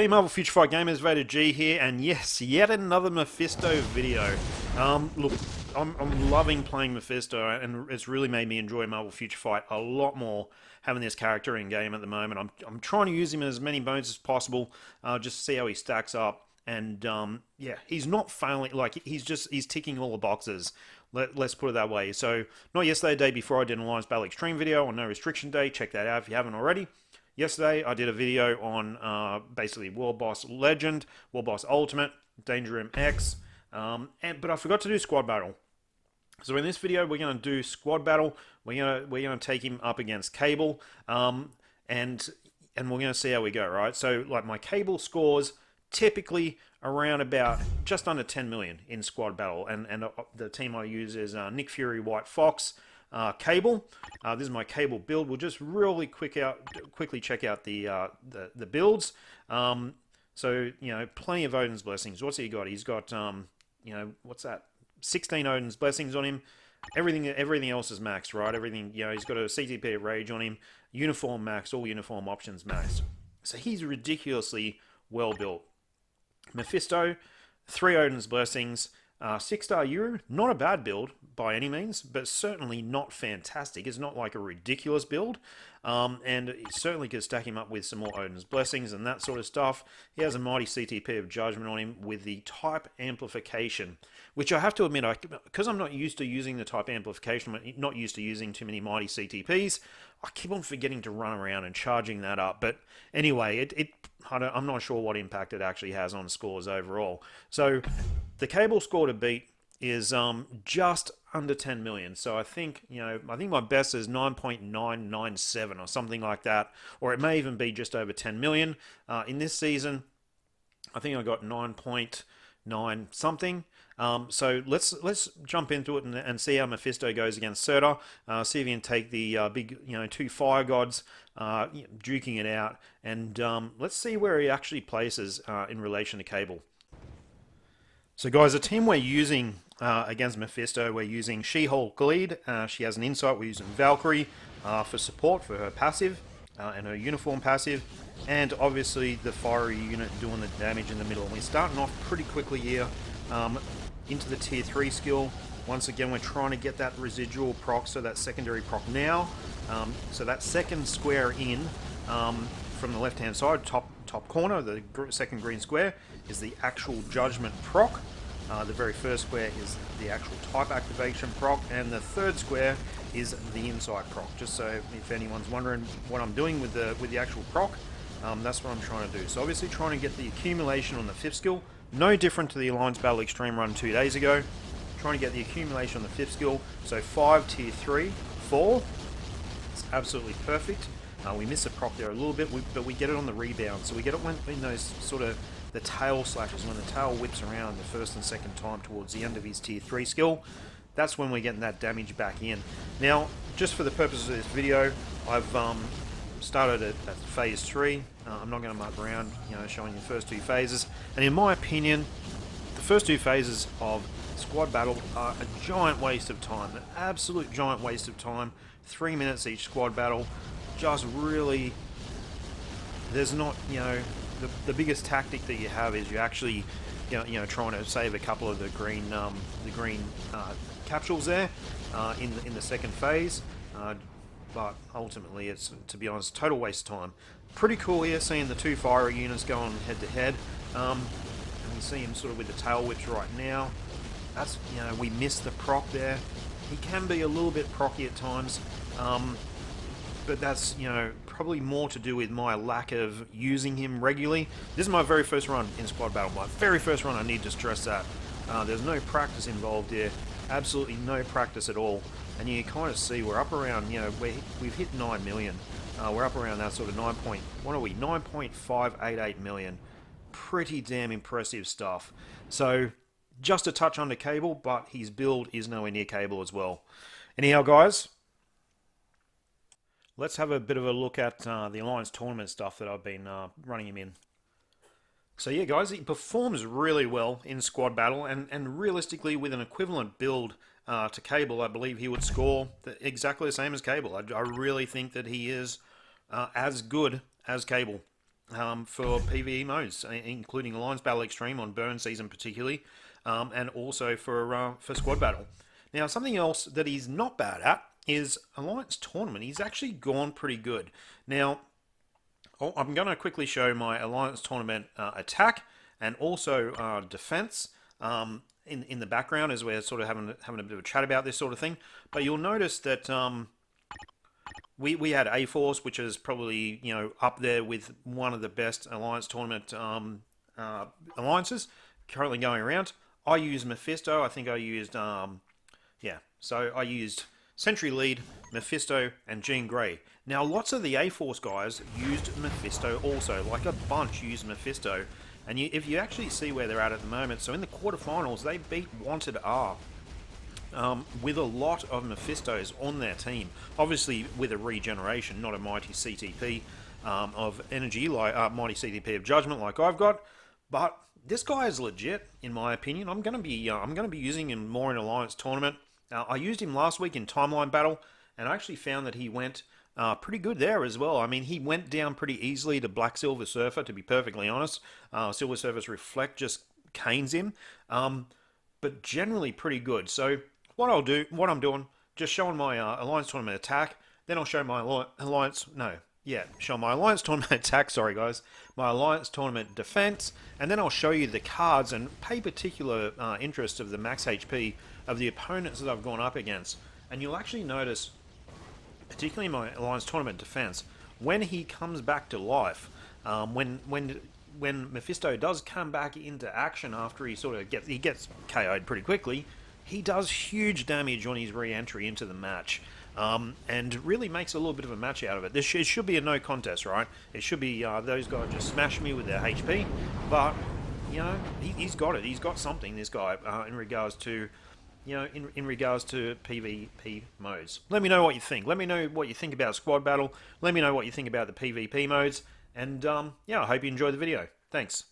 G'day Marvel Future Fight Gamers, VaderG here, and yes, yet another Mephisto video. Look, I'm loving playing Mephisto, and it's really made me enjoy Marvel Future Fight a lot more having this character in game at the moment. I'm trying to use him in as many modes as possible, just to see how he stacks up. And yeah, he's not failing. Like he's ticking all the boxes. Let's put it that way. So not yesterday, the day before, I did an Alliance Battle Extreme video on No Restriction Day. Check that out if you haven't already. Yesterday, I did a video on basically World Boss Legend, World Boss Ultimate, Danger Room X, but I forgot to do Squad Battle. So in this video, we're going to do Squad Battle. We're going to take him up against Cable, and we're going to see how we go. Right. So like my Cable scores typically around about just under 10 million in Squad Battle, and the team I use is Nick Fury, White Fox. Cable. This is my Cable build. We'll just really quickly check out the builds. So plenty of Odin's blessings. What's he got? He's got what's that? 16 Odin's blessings on him. Everything else is maxed, right? Everything. He's got a CTP of Rage on him. Uniform maxed. All uniform options maxed. So he's ridiculously well built. Mephisto, 3 Odin's blessings. 6-star Euro, not a bad build by any means, but certainly not fantastic. It's not like a ridiculous build, and it certainly could stack him up with some more Odin's Blessings and that sort of stuff. He has a mighty CTP of Judgment on him with the type amplification, which I have to admit, because I'm not used to using the type amplification, I'm not used to using too many mighty CTPs, I keep on forgetting to run around and charging that up. But anyway, I'm not sure what impact it actually has on scores overall. So the Cable score to beat is just under 10 million. So I think my best is 9.997 or something like that, or it may even be just over 10 million. In this season, I think I got 9.9 something. So let's jump into it and see how Mephisto goes against Surtur. See if he can take the big 2 fire gods, duking it out, and let's see where he actually places in relation to Cable. So guys, the team we're using against Mephisto, we're using She-Hulk lead. She has an insight. We're using Valkyrie for support for her passive and her uniform passive, and obviously the fiery unit doing the damage in the middle. And we're starting off pretty quickly here into the tier 3 skill. Once again, we're trying to get that residual proc, so that secondary proc now. So that second square in from the left hand side, top corner, the second green square, is the actual Judgment proc. The very first square is the actual type activation proc, and the third square is the insight proc. Just so if anyone's wondering what I'm doing with the actual proc, that's what I'm trying to do. So obviously trying to get the accumulation on the 5th skill, no different to the Alliance Battle Extreme run 2 days ago. Trying to get the accumulation on the 5th skill, so 5 tier 3, 4. It's absolutely perfect. We miss the proc there a little bit, but we get it on the rebound. So we get it when those sort of the tail slashes, when the tail whips around the first and second time towards the end of his tier 3 skill. That's when we're getting that damage back in. Now, just for the purposes of this video, I've started at phase 3. I'm not going to muck around, showing you the first 2 phases. And in my opinion, the first 2 phases of Squad Battle are a giant waste of time, an absolute giant waste of time. 3 minutes each Squad Battle. Just really, there's not, the biggest tactic that you have is you actually, trying to save a couple of the green capsules there in the second phase. But ultimately, it's, to be honest, total waste of time. Pretty cool here, seeing the 2 fiery units going head to head. And we see him sort of with the tail whips right now. That's, we missed the proc there. He can be a little bit procky at times. But that's, probably more to do with my lack of using him regularly. This is my very first run in Squad Battle. My very first run, I need to stress that. There's no practice involved here. Absolutely no practice at all. And you kind of see we're up around, we've hit 9 million. We're up around that sort of 9.588 million. Pretty damn impressive stuff. So, just a touch under Cable, but his build is nowhere near Cable as well. Anyhow, guys, let's have a bit of a look at the Alliance Tournament stuff that I've been running him in. So yeah, guys, he performs really well in Squad Battle, and realistically, with an equivalent build to Cable, I believe he would score exactly the same as Cable. I really think that he is as good as Cable. for PvE modes, including Alliance Battle Extreme on Burn Season particularly, and also for Squad Battle. Now, something else that he's not bad at is Alliance Tournament. He's actually gone pretty good. Now, I'm going to quickly show my Alliance Tournament attack and also defense in the background as we're sort of having a bit of a chat about this sort of thing. But you'll notice that we had A-Force, which is probably up there with one of the best Alliance Tournament alliances currently going around. I used Mephisto. I think I used so I used Sentry Lead, Mephisto, and Jean Grey. Now, lots of the A-Force guys used Mephisto also, like a bunch used Mephisto. And if you actually see where they're at the moment, so in the quarterfinals, they beat Wanted R with a lot of Mephistos on their team. Obviously, with a regeneration, not a mighty CTP of energy, like mighty CTP of judgment, like I've got. But this guy is legit, in my opinion. I'm going to be using him more in Alliance Tournament. I used him last week in Timeline Battle, and I actually found that he went pretty good there as well. I mean, he went down pretty easily to Black Silver Surfer, to be perfectly honest. Silver Surfer's Reflect just canes him, but generally pretty good. So what I'm doing, just showing my Alliance Tournament attack, then I'll show my show my Alliance Tournament attack, sorry guys, my Alliance Tournament defense, and then I'll show you the cards and pay particular interest of the max HP of the opponents that I've gone up against. And you'll actually notice, particularly in my Alliance Tournament defense, when he comes back to life, when Mephisto does come back into action after he gets KO'd pretty quickly, he does huge damage on his re-entry into the match. And really makes a little bit of a match out of it. It should be a no contest, right? It should be those guys just smash me with their HP, but he's got it. He's got something. This guy in regards to in regards to PvP modes. Let me know what you think. Let me know what you think about Squad Battle. Let me know what you think about the PvP modes. And I hope you enjoy the video. Thanks.